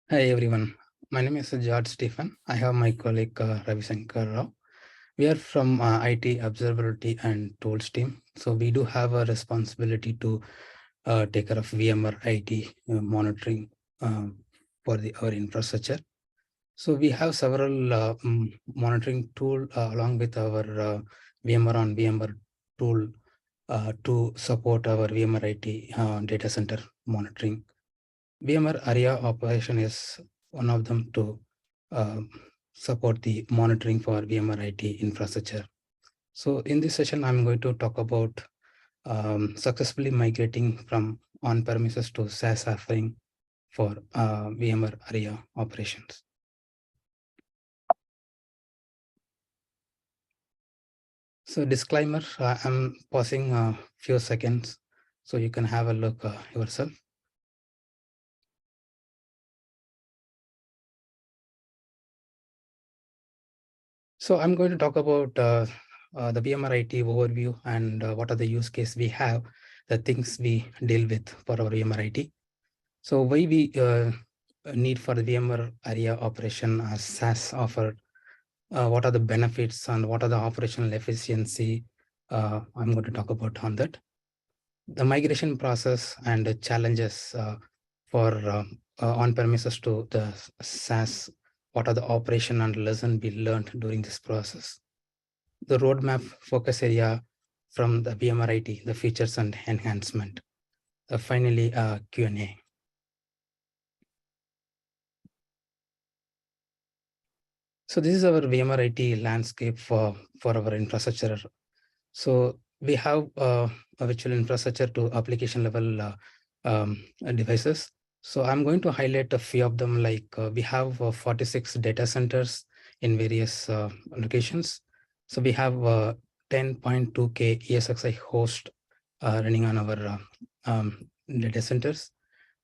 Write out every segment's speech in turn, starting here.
Hi everyone, my name is George Stephen. I have my colleague Ravi Shankar Rao. We are from IT Observability and Tools team. So we do have a responsibility to take care of VMware IT monitoring for our infrastructure. So we have several monitoring tool along with our VMware on VMware tool to support our VMware IT data center monitoring. VMware Aria operation is one of them to uh, support the monitoring for VMware IT infrastructure. So in this session, I'm going to talk about successfully migrating from on-premises to SaaS offering for VMware Aria operations. So disclaimer, I'm pausing a few seconds so you can have a look yourself. So I'm going to talk about the VMware IT overview and what are the use case we have, the things we deal with for our VMware IT. So why we need for the VMware Aria operation as SaaS offer, what are the benefits and what are the operational efficiency, I'm going to talk about on that. The migration process and the challenges for on-premises to the SaaS, what are the operation and lesson we learned during this process. The roadmap focus area from the VMware IT, the features and enhancement. Finally, Q&A. So this is our VMware IT landscape for our infrastructure. So we have a virtual infrastructure to application level devices. So I'm going to highlight a few of them, like we have 46 data centers in various locations. So we have 10.2K ESXi host running on our data centers.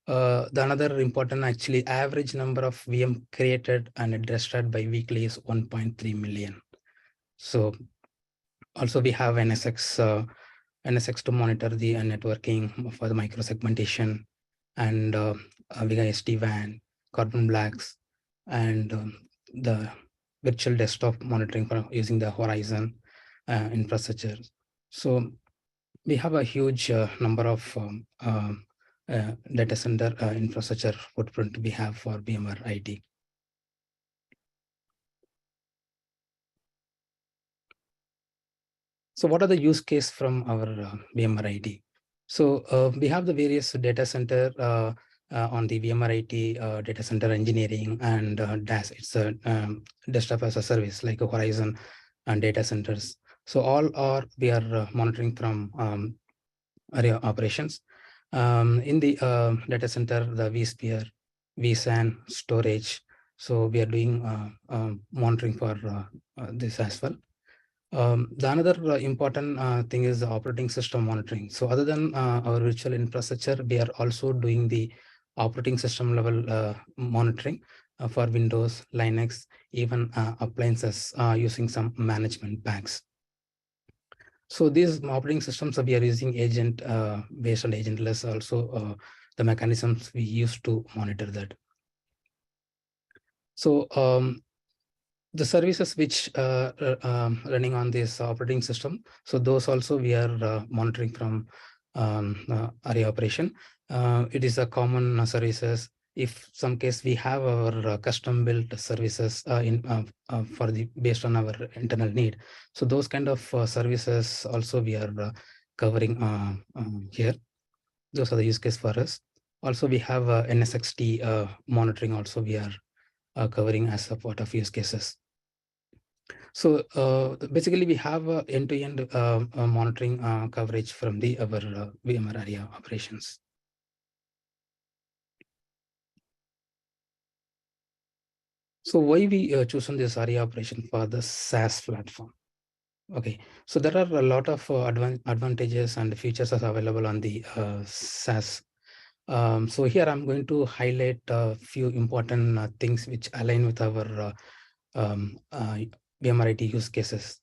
The another important actually average number of VM created and addressed by weekly is 1.3 million. So also we have NSX to monitor the networking for the micro segmentation and Vega SD-WAN, Carbon Blacks, and the virtual desktop monitoring for using the Horizon infrastructure. So we have a huge number of data center infrastructure footprint we have for VMware IT. So what are the use case from our VMware IT? So we have the various data center on the VMware IT data center engineering and DAS. It's a desktop as a service like a Horizon and data centers. So all are we are monitoring from area operations. In the data center, the vSphere, vSAN, storage. So we are doing monitoring for this as well. The another important thing is the operating system monitoring. So other than our virtual infrastructure, we are also doing the operating system level monitoring for Windows, Linux, even appliances using some management packs. So these operating systems we are using agent based on agentless also the mechanisms we use to monitor that. So the services which running on this operating system, so those also we are monitoring from Aria operation. It is a common services. If some case we have our custom built services for the based on our internal need, so those kind of services also we are covering here. Those are the use case for us. Also, we have NSXT monitoring. Also, we are covering as a part of use cases. So basically, we have end-to-end monitoring coverage from the our VMware Aria operations. So why we chosen this Aria operation for the SaaS platform? Okay, so there are a lot of advantages and features are available on the SaaS. So here I'm going to highlight a few important things which align with our VMware IT use cases.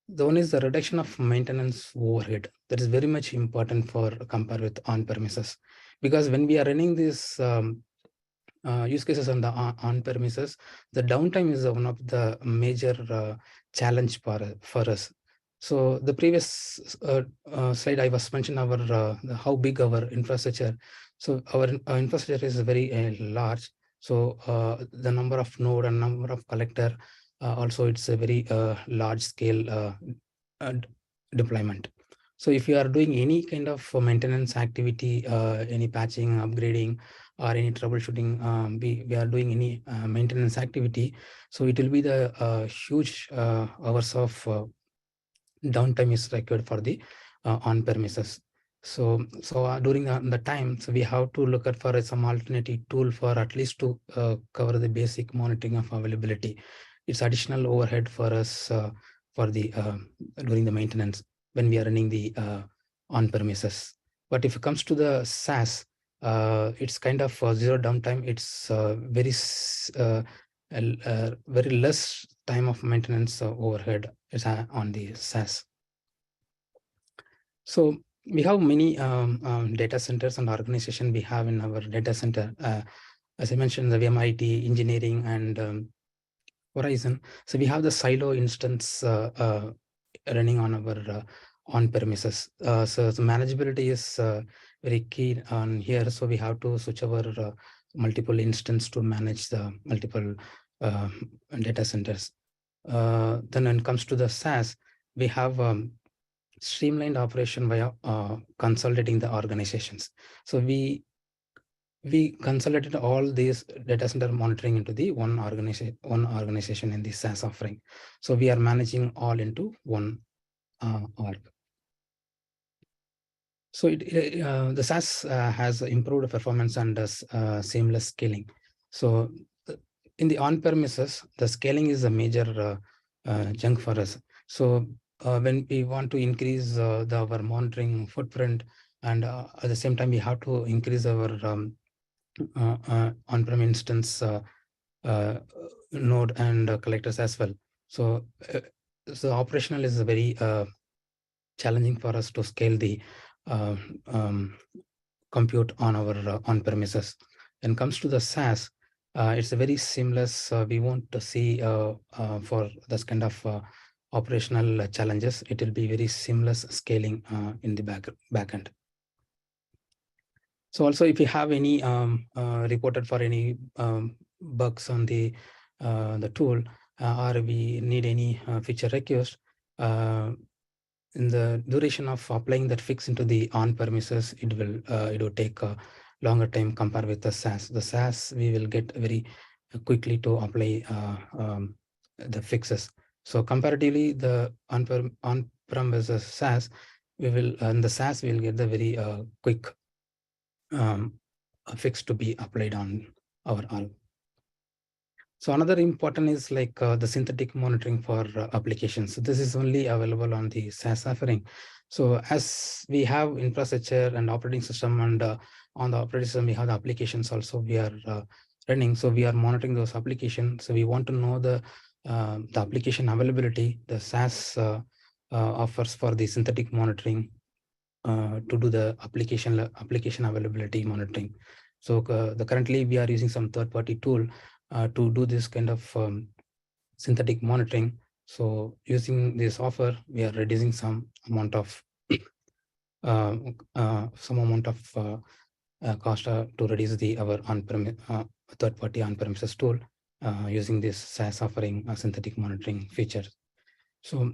The one is the reduction of maintenance overhead. That is very much important for compare with on-premises, because when we are running this use cases on the on-premises, the downtime is one of the major challenge for us. So the previous slide I was mentioning our how big our infrastructure. So our infrastructure is very large. So the number of node and number of collector, also it's a very large scale deployment. So if you are doing any kind of maintenance activity, any patching, upgrading, or any troubleshooting, we are doing any maintenance activity, so it will be the huge hours of downtime is required for the on-premises. So during the time, so we have to look at for some alternative tool for at least to cover the basic monitoring of availability. It's additional overhead for us for the during the maintenance when we are running the on-premises. But if it comes to the SaaS, it's kind of zero downtime. It's very less time of maintenance overhead is on the SaaS. So we have many data centers and organization we have in our data center. As I mentioned, the VMware IT, engineering, and Horizon. So we have the silo instance running on our on-premises. So the manageability is very key on here. So we have to switch our multiple instance to manage the multiple data centers. Then when it comes to the SaaS, we have streamlined operation via consolidating the organizations. So we consolidated all these data center monitoring into the one organization in the SaaS offering. So we are managing all into one org. So the SaaS has improved performance and seamless scaling. So in the on-premises, the scaling is a major chunk for us. So when we want to increase our monitoring footprint, and at the same time, we have to increase our on-prem instance node and collectors as well. So operational is very challenging for us to scale the compute on our on-premises. When it comes to the SaaS, it's a very seamless. We want to see for this kind of operational challenges, it will be very seamless scaling in the backend. So also, if you have any reported for any bugs on the tool, or we need any feature request, in the duration of applying that fix into the on-premises, it will take a longer time compared with the SaaS. The SaaS, we will get very quickly to apply the fixes. So comparatively, the on-prem versus SaaS, we will in the SaaS we will get the very quick fix to be applied on our all. So another important is like the synthetic monitoring for applications. So this is only available on the SaaS offering. So as we have infrastructure and operating system, and on the operating system we have the applications also we are running. So we are monitoring those applications. So we want to know the application availability. The SaaS offers for the synthetic monitoring to do the application availability monitoring. So currently we are using some third-party tool to do this kind of synthetic monitoring. So using this offer, we are reducing some amount of cost to reduce our on-premise third-party on-premises tool using this SaaS offering synthetic monitoring feature. So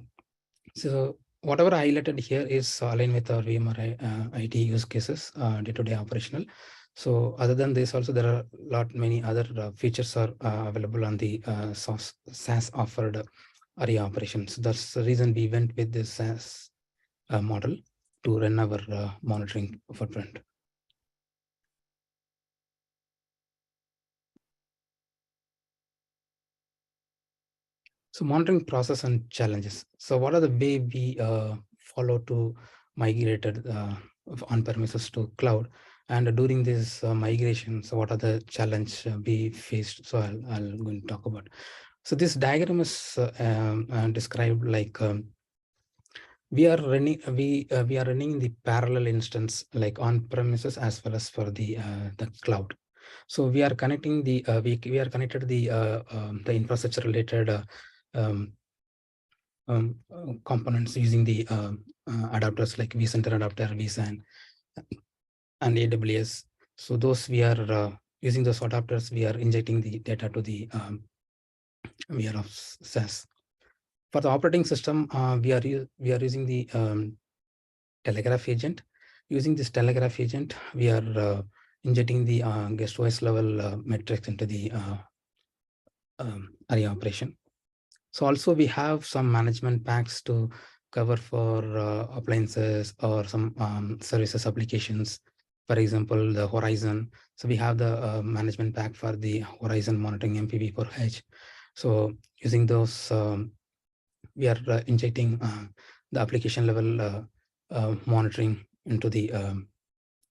whatever I highlighted here is aligned with our VMware IT use cases, day-to-day operational. So other than this, also there are many other features are available on the SaaS offered Aria operations. That's the reason we went with this SaaS model to run our monitoring footprint. So monitoring process and challenges. So what are the way we follow to migrated on-premises to cloud? And during this migration, so what are the challenge we faced? So I'll going to talk about. So this diagram is described like we are running the parallel instance like on-premises as well as for the cloud. So we are connecting the we are connected the infrastructure related components using the adapters like vCenter adapter, vSAN, and AWS. So those we are using those adapters. We are injecting the data to the warehouse SaaS. For the operating system, we are using the telegraph agent. Using this telegraph agent, we are injecting the guest OS level metrics into the Aria operation. So also we have some management packs to cover for appliances or some services applications. For example, the Horizon. So we have the management pack for the Horizon monitoring MPV4H. So using those, we are injecting the application level monitoring into the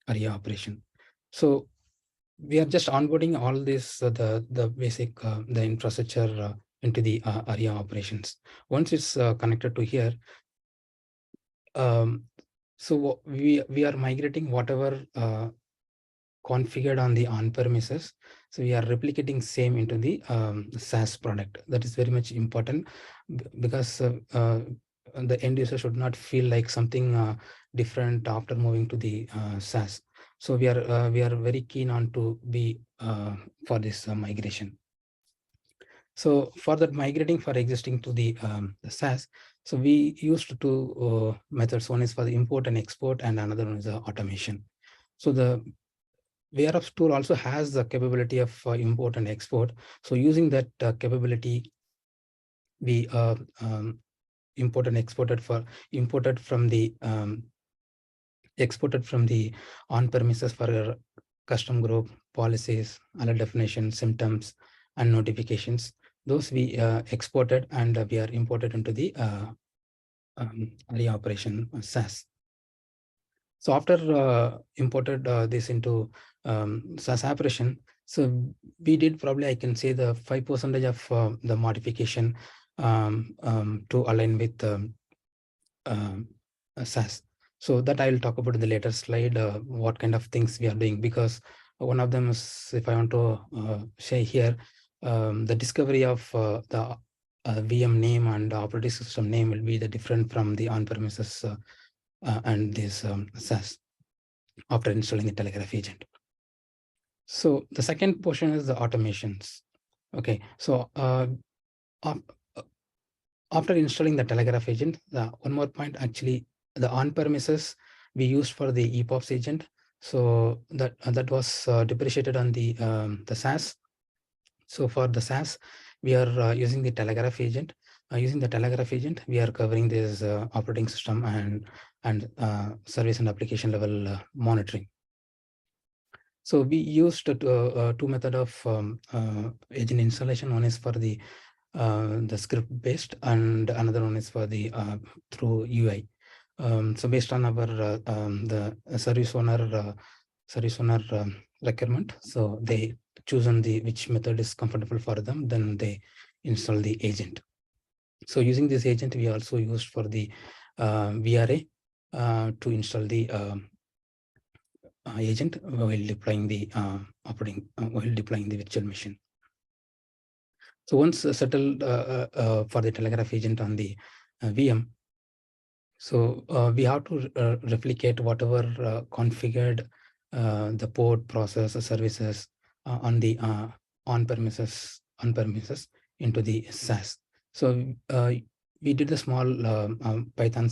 Aria operation. So we are just onboarding all this, the basic, the infrastructure into the Aria operations. Once it's connected to here, so we are migrating whatever configured on the on-premises. So we are replicating same into the SaaS product. That is very much important because the end user should not feel like something different after moving to the SaaS. So we are very keen on to be for this migration. So for that migrating for existing to the SaaS, so we used two methods. One is for the import and export, and another one is the automation. So the VRF tool also has the capability of import and export. So using that capability, we import and exported imported from the exported from the on-premises for your custom group, policies, alert definition, symptoms, and notifications. Those we exported and we are imported into the Aria operation SaaS. So after imported this into SaaS operation, so we did probably, I can say, the 5% of the modification to align with SaaS. So that I'll talk about in the later slide, what kind of things we are doing, because one of them is, if I want to say here, the discovery of the VM name and operating system name will be the different from the on-premises and this SaaS after installing the telegraph agent. So the second portion is the automations. Okay, so after installing the telegraph agent, one more point, actually, the on-premises we used for the EPOPs agent. So that was depreciated on the SaaS. So for the SaaS, we are using the telegraph agent. Using the telegraph agent, we are covering this operating system and service and application level monitoring. So we used two method of agent installation. One is for the script based, and another one is for the through UI. So based on our the service owner requirement, so they chosen the which method is comfortable for them, then they install the agent. So using this agent, we also used for the VRA to install the agent while deploying the while deploying the virtual machine. So once settled for the telegraph agent on the VM, so we have to replicate whatever configured the port, process, services on the on-premises into the SaaS. So we did a small Python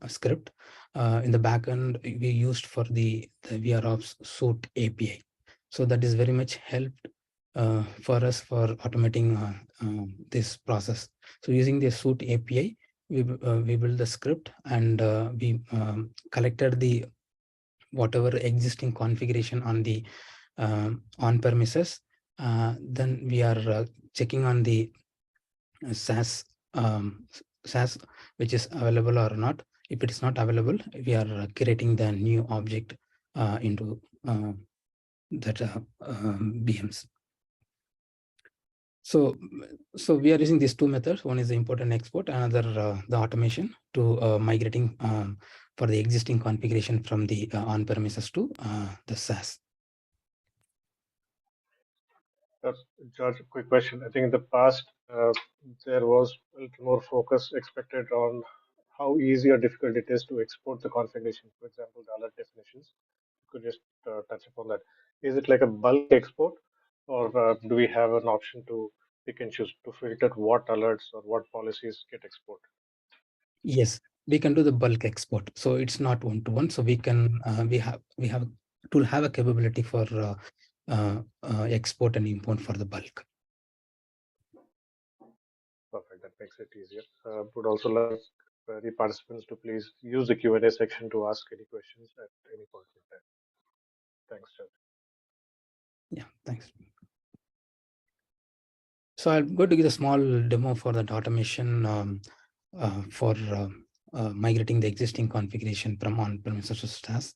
script in the backend we used for the VROps Suite API. So that is very much helped for us for automating this process. So using the Suite API, we built the script and we collected the whatever existing configuration on the on-premises. Then we are checking on the SaaS which is available or not. If it is not available, we are creating the new object into that VMs. So we are using these two methods. One is the import and export, another the automation to migrating for the existing configuration from the on-premises to the SaaS. George, quick question. I think in the past there was a little more focus expected on how easy or difficult it is to export the configuration. For example, the alert definitions. You could just touch upon that. Is it like a bulk export, or do we have an option to pick and choose to filter what alerts or what policies get exported? Yes, we can do the bulk export. So it's not one-to-one. So we can we have to have a capability for export and import for the bulk. Perfect. That makes it easier. Would also like the participants to please use the Q&A section to ask any questions at any point in time. Thanks, George. Yeah, thanks. So I'm going to give a small demo for that automation for migrating the existing configuration from on-premises to SaaS.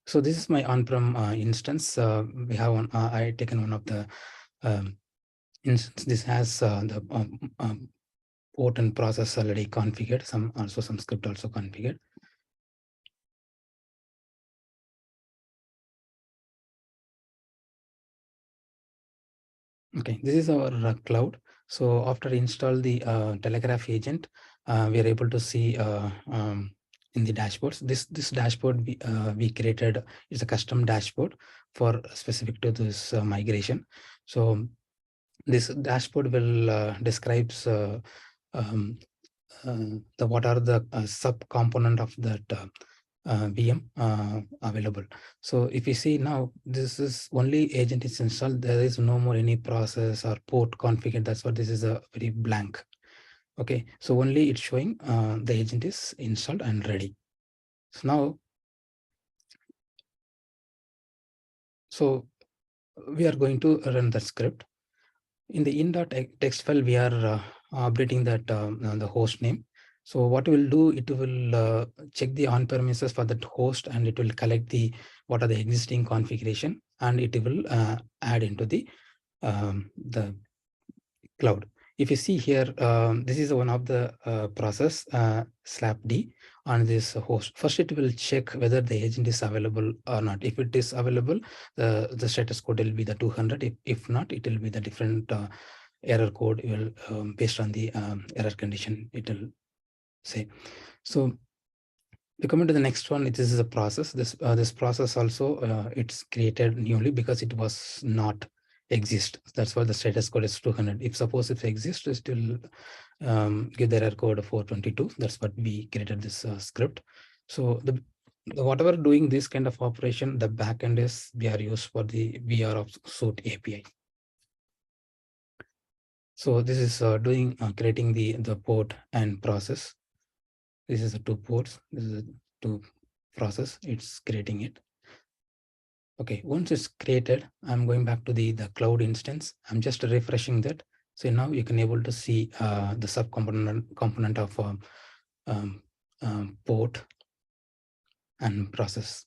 So this is my on-prem instance. We have one. I taken one of the instance. This has the port and process already configured. Some script also configured. Okay, this is our cloud. So after install the telegraph agent, we are able to see in the dashboards. This dashboard we created is a custom dashboard for specific to this migration. So this dashboard will describes what are the sub component of that VM available. So if you see now, this is only agent is installed. There is no more any process or port configured. That's what this is a very blank. Okay, so only it's showing the agent is installed and ready. So now, so we are going to run the script. In the in.txt file, we are updating that the host name. So what it will do, it will check the on-premises for that host, and it will collect the what are the existing configuration, and it will add into the cloud. If you see here, this is one of the process slap D on this host. First, it will check whether the agent is available or not. If it is available, the status code will be the 200. If not, it will be the different error code. Will based on the error condition, it will say. So we come into the next one. This is a process. This process also it's created newly because it was not exist. That's why the status code is 200. If suppose if it exists, it will give the error code 422. That's what we created this script. So the whatever doing this kind of operation, the backend is we are used for the VR of Suite API. So this is doing creating the port and process. This is the two ports. This is the two process. It's creating it. Okay, once it's created, I'm going back to the cloud instance. I'm just refreshing that. So now you can able to see the component of port and process.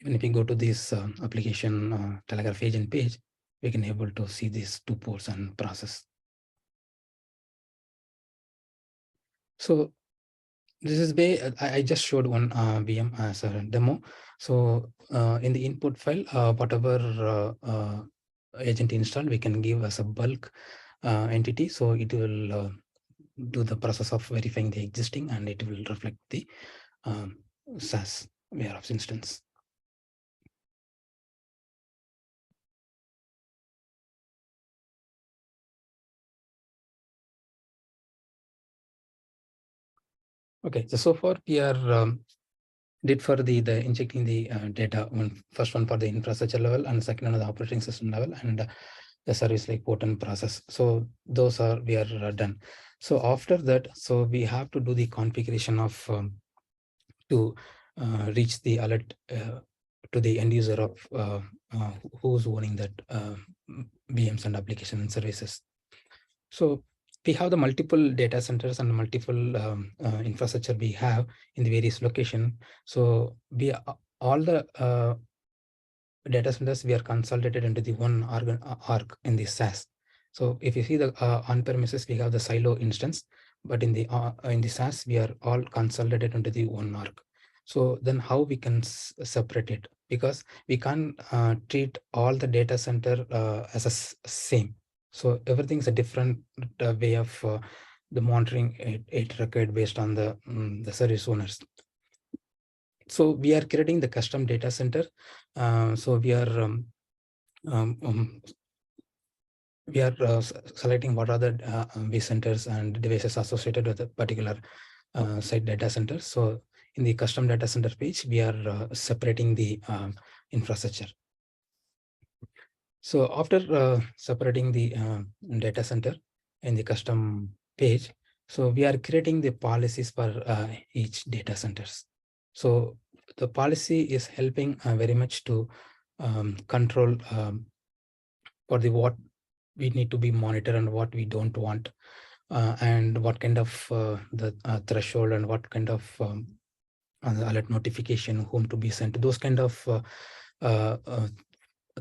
Even if you go to this application telegraph agent page, we can able to see these two ports and process. So this is where I just showed one VM as a demo. So in the input file, whatever agent installed, we can give as a bulk entity. So it will do the process of verifying the existing, and it will reflect the SaaS warehouse instance. Okay, so far we are did for the injecting the data. First one for the infrastructure level, and second on the operating system level, and the service like port and process. So those are we are done. So after that, so we have to do the configuration of to reach the alert to the end user of who's owning that VMs and application and services. So we have the multiple data centers and multiple infrastructure we have in the various location. So we all the data centers we are consolidated into the one arc in the SaaS. So if you see the on-premises, we have the silo instance, but in the SaaS we are all consolidated into the one arc. So then how we can separate it? because we can't treat all the data center as a same. So everything's a different way of the monitoring it required based on the service owners. So we are creating the custom data center. So um, um, we are selecting what are the vCenters and devices associated with a particular site data center. So in the custom data center page, we are separating the infrastructure. So after separating the data center in the custom page, so we are creating the policies for each data centers. So the policy is helping very much to control for the what we need to be monitored and what we don't want, and what kind of the threshold and what kind of alert notification whom to be sent. Those kind of uh, uh,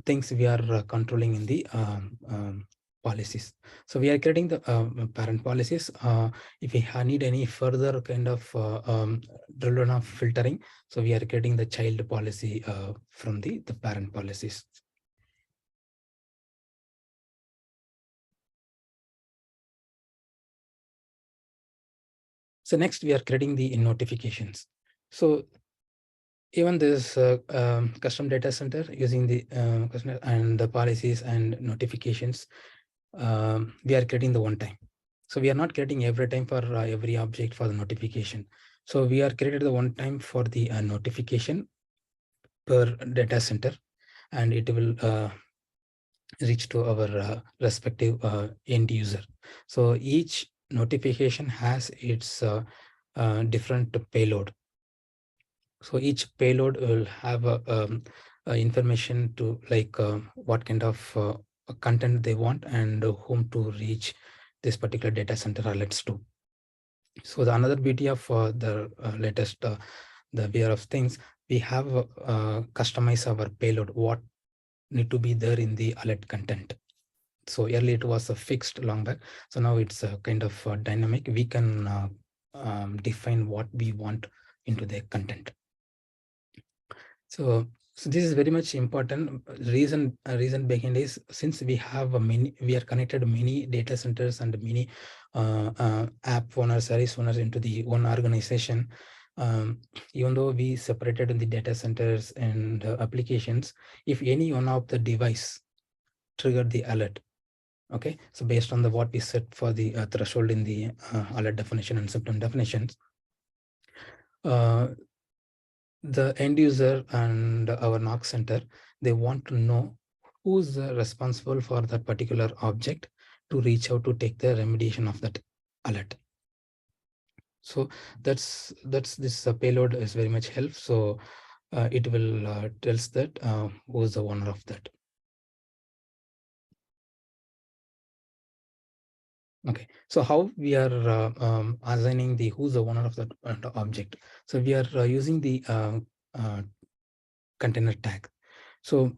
things we are controlling in the policies. So we are creating the parent policies. If we need any further kind of drill down of filtering, so we are creating the child policy from the parent policies. So next we are creating the notifications. So even this custom data center using the and the policies and notifications, we are creating the one time. So we are not creating every time for every object for the notification. So we are created the one time for the notification per data center, and it will reach to our respective end user. So each notification has its different payload. So each payload will have information to like what kind of content they want and whom to reach this particular data center alerts to. So the another beauty of the latest the way of things, we have customized our payload, what need to be there in the alert content. So earlier it was a fixed long back. So now it's a kind of dynamic. We can define what we want into the content. So this is very much important. Reason behind is, since we have we are connected many data centers and many app owners, service owners into the one organization. Even though we separated in the data centers and applications, if any one of the device triggered the alert, okay, so based on the what we set for the threshold in the alert definition and symptom definitions, the end user and our NOC center, they want to know who's responsible for that particular object to reach out to take the remediation of that alert. So that's this payload is very much help. So it will tells that who's the owner of that. Okay, so how we are assigning the who's the owner of that object. So we are using the container tag. So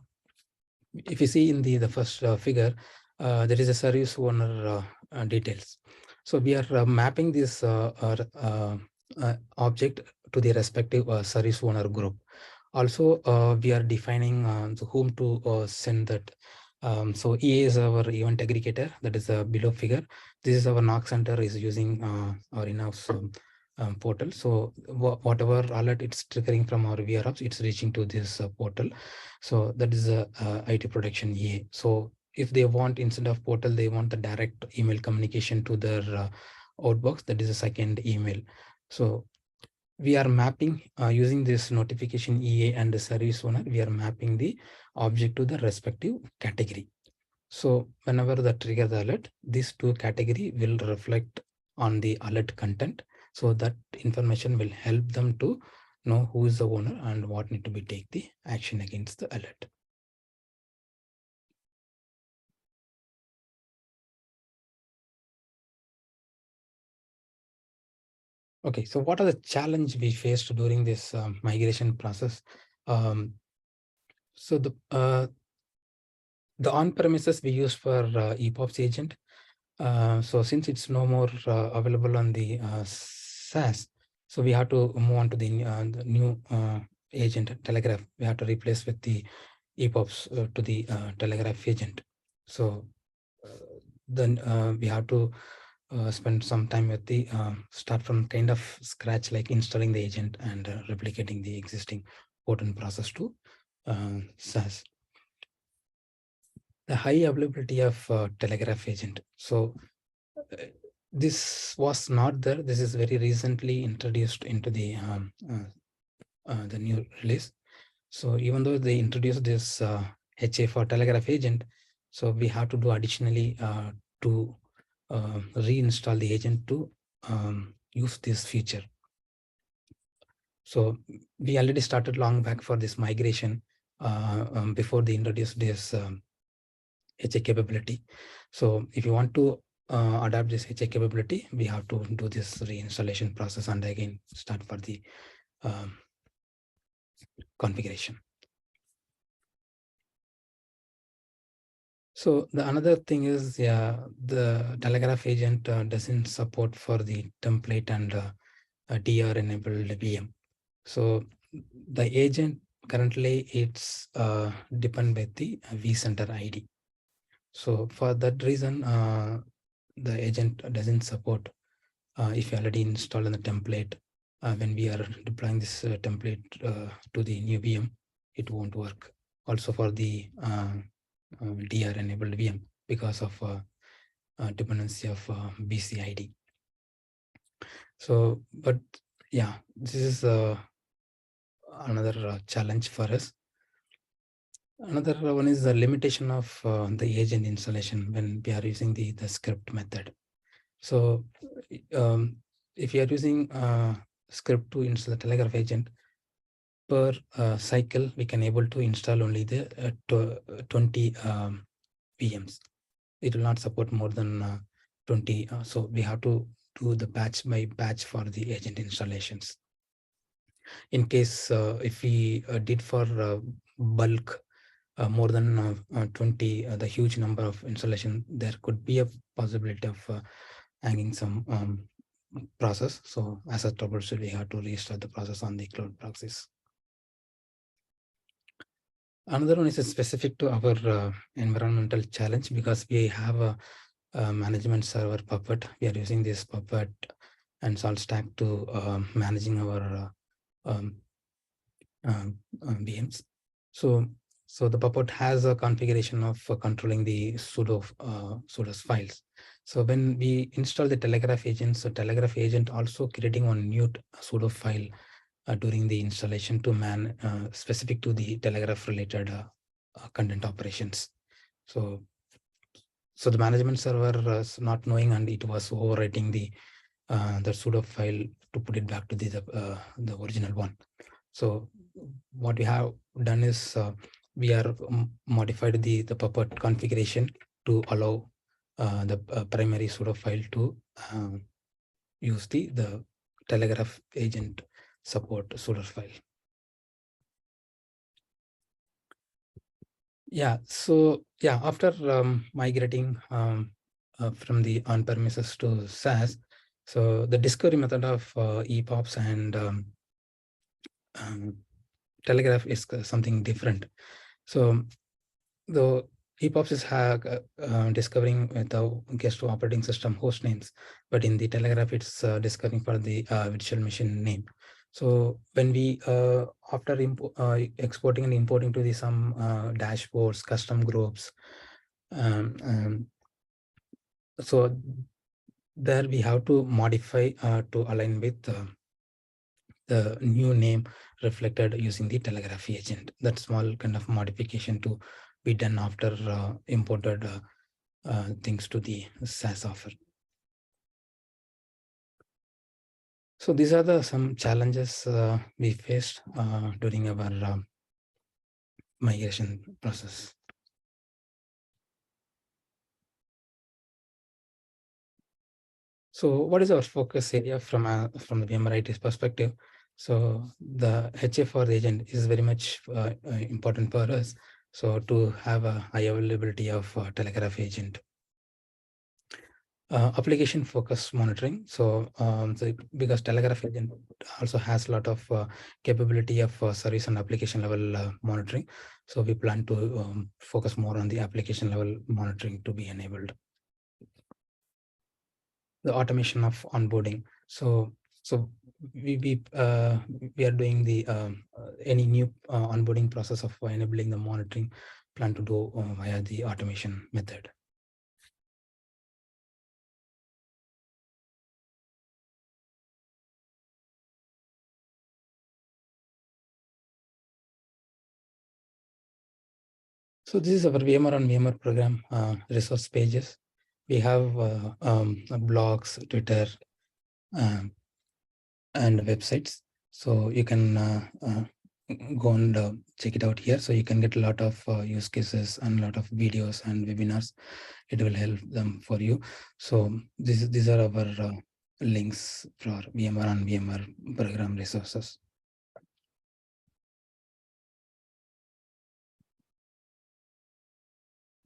if you see in the first figure, there is a service owner details. So we are mapping this object to the respective service owner group. Also, we are defining whom to send that. So EA is our event aggregator, that is the below figure. This is our NOC center is using our in-house portal. So whatever alert it's triggering from our VROps, it's reaching to this portal. So that is a IT production EA. So if they want, instead of portal, they want the direct email communication to their outbox, that is a second email. So we are mapping using this notification EA and the service owner, we are mapping the object to the respective category. So whenever the trigger the alert, these two category will reflect on the alert content. So that information will help them to know who is the owner and what need to be take the action against the alert. Okay, so what are the challenge we faced during this migration process? So the on-premises we use for EPOPs agent. So since it's no more available on the SaaS, so we have to move on to the new agent telegraph, we have to replace with the EPOPs to the telegraph agent. So then we have to spend some time with the start from kind of scratch, like installing the agent and replicating the existing port and process to SaaS. The high availability of telegraph agent. So this was not there. This is very recently introduced into the new release. So even though they introduced this HA for telegraph agent, so we have to do additionally to reinstall the agent to use this feature. So we already started long back for this migration before they introduced this HA capability. So if you want to adapt this HA capability, we have to do this reinstallation process and again start for the configuration. So the another thing is, the telegraph agent doesn't support for the template and DR enabled VM. So the agent currently it's depend with the vCenter ID. So for that reason, the agent doesn't support if you already installed the template. When we are deploying this template to the new VM, it won't work. Also for the DR enabled VM because of dependency of BCID. So, but yeah, this is another challenge for us. Another one is the limitation of the agent installation when we are using the script method. So if you are using script to install the telegraph agent, per cycle, we can able to install only the 20 VMs. It will not support more than 20. So we have to do the batch by batch for the agent installations. In case if we did for bulk more than 20, the huge number of installation, there could be a possibility of hanging some process. So as a troubleshoot, we have to restart the process on the cloud proxies. Another one is specific to our environmental challenge because we have a management server Puppet. We are using this Puppet and Salt Stack to managing our VMs. So the Puppet has a configuration of controlling the sudo files. So when we install the telegraph agent, so telegraph agent also creating one new sudo file during the installation to man specific to the telegraph related content operations. So the management server was not knowing, and it was overwriting the sudo file to put it back to the original one. So what we have done is we are modified the Puppet configuration to allow the primary sudo file to use the telegraph agent support sudo file. Yeah, so yeah, after migrating from the on-premises to SaaS, so the discovery method of EPOPs and telegraph is something different. So the EPOPs is discovering the guest operating system host names, but in the telegraph it's discovering for the virtual machine name. So when we after exporting and importing to the some dashboards, custom groups, so there we have to modify to align with the new name reflected using the telegraph agent. That small kind of modification to be done after imported things to the SaaS offer. So these are some challenges we faced during our migration process. So what is our focus area from the VMware IT perspective? So the HA for the agent is very much important for us. So to have a high availability of telegraph agent. application focused monitoring. So, because Telegraph agent also has a lot of capability of service and application level monitoring. So we plan to focus more on the application level monitoring to be enabled. The automation of onboarding. So we are doing the any new onboarding process of enabling the monitoring plan to do via the automation method. So this is our VMware on VMware program resource pages. We have blogs, Twitter, um, and websites. So you can go and check it out here. So you can get a lot of use cases and a lot of videos and webinars. It will help them for you. So these are our links for VMware and VMware program resources.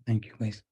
Thank you, guys.